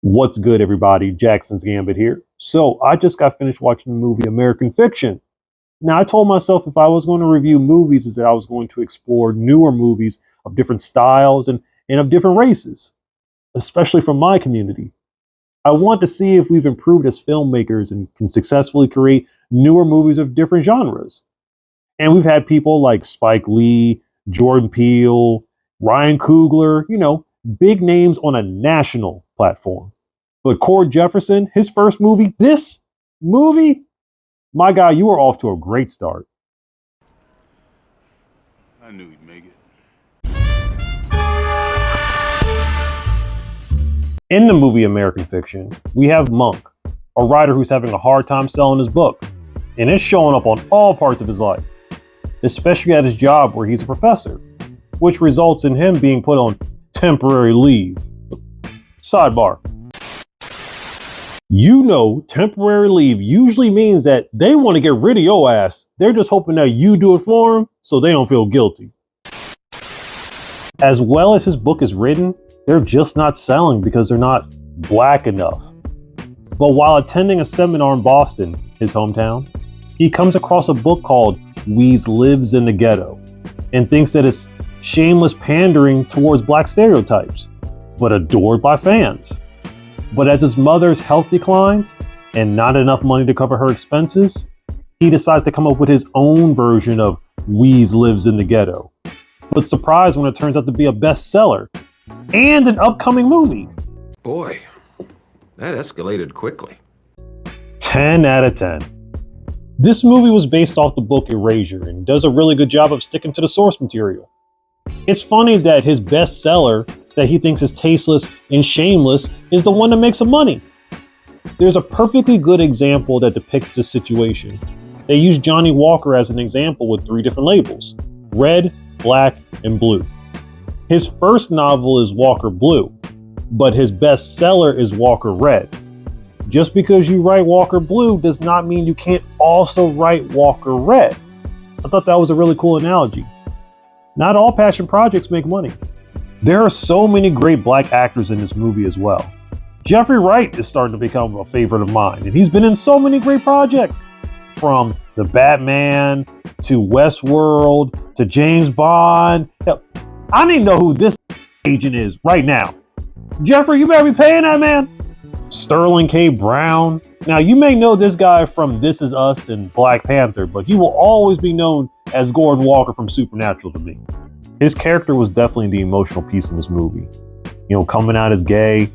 What's good, everybody? Jackson's Gambit here. So I just got finished watching the movie American Fiction. Now, I told myself if I was going to review movies, is that I was going to explore newer movies of different styles and of different races, especially from my community. I want to see if we've improved as filmmakers and can successfully create newer movies of different genres. And we've had people like Spike Lee, Jordan Peele, Ryan Coogler, big names on a national platform. But Cord Jefferson, his first movie, this movie, my guy, you are off to a great start. I knew he'd make it. In the movie American Fiction, we have Monk, a writer who's having a hard time selling his book, and it's showing up on all parts of his life, especially at his job where he's a professor, which results in him being put on temporary leave. Sidebar. Temporary leave usually means that they want to get rid of your ass. They're just hoping that you do it for them so they don't feel guilty. As well as his book is written, they're just not selling because they're not black enough. But while attending a seminar in Boston, his hometown, he comes across a book called Weeze Lives in the Ghetto and thinks that it's shameless pandering towards black stereotypes, but adored by fans. But as his mother's health declines and not enough money to cover her expenses, he decides to come up with his own version of Weeze Lives in the Ghetto. But surprised when it turns out to be a bestseller and an upcoming movie. Boy, that escalated quickly. 10 out of 10. This movie was based off the book Erasure and does a really good job of sticking to the source material. It's funny that his bestseller that he thinks is tasteless and shameless is the one that makes him money. There's a perfectly good example that depicts this situation. They use Johnny Walker as an example with 3 different labels: red, black, and blue. His first novel is Walker Blue, but his bestseller is Walker Red. Just because you write Walker Blue does not mean you can't also write Walker Red. I thought that was a really cool analogy. Not all passion projects make money. There are so many great black actors in this movie as well. Jeffrey Wright is starting to become a favorite of mine, and he's been in so many great projects. From The Batman, to Westworld, to James Bond. Hell, I need to know who this agent is right now. Jeffrey, you better be paying that man. Sterling K. Brown. Now, you may know this guy from This Is Us and Black Panther, but he will always be known as Gordon Walker from Supernatural to me. His character was definitely the emotional piece in this movie. Coming out as gay,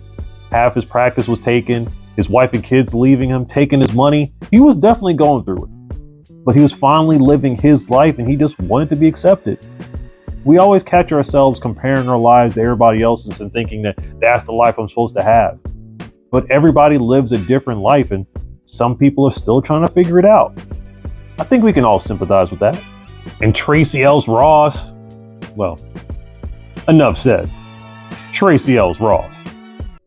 half his practice was taken, his wife and kids leaving him, taking his money. He was definitely going through it. But he was finally living his life and he just wanted to be accepted. We always catch ourselves comparing our lives to everybody else's and thinking that that's the life I'm supposed to have. But everybody lives a different life and some people are still trying to figure it out. I think we can all sympathize with that. And Tracee Ellis Ross, well, enough said. Tracee Ellis Ross.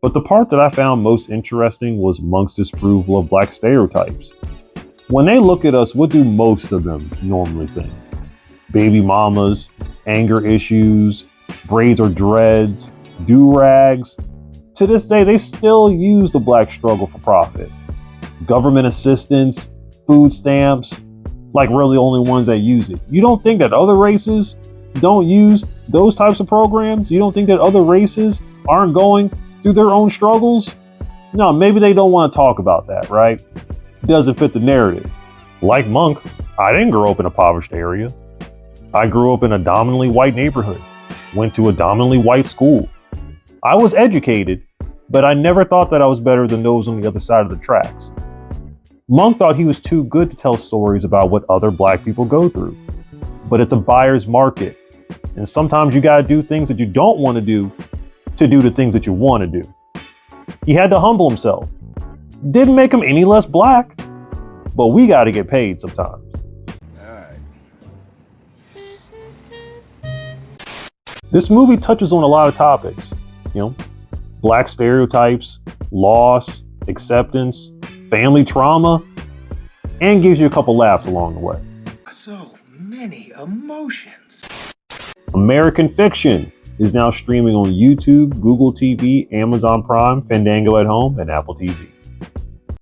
But the part that I found most interesting was Monk's disapproval of black stereotypes. When they look at us, what do most of them normally think? Baby mamas, anger issues, braids or dreads, do-rags. To this day, they still use the black struggle for profit. Government assistance, food stamps, like we're the only ones that use it. You don't think that other races don't use those types of programs? You don't think that other races aren't going through their own struggles? No, maybe they don't want to talk about that, right? Doesn't fit the narrative. Like Monk, I didn't grow up in a impoverished area. I grew up in a dominantly white neighborhood, went to a dominantly white school. I was educated, but I never thought that I was better than those on the other side of the tracks. Monk thought he was too good to tell stories about what other black people go through. But it's a buyer's market. And sometimes you gotta do things that you don't want to do the things that you want to do. He had to humble himself. Didn't make him any less black, but we gotta get paid sometimes. This movie touches on a lot of topics. Black stereotypes, loss, acceptance, family trauma, and gives you a couple laughs along the way. So many emotions. American Fiction. is now streaming on YouTube, Google TV, Amazon Prime, Fandango at Home, and Apple TV.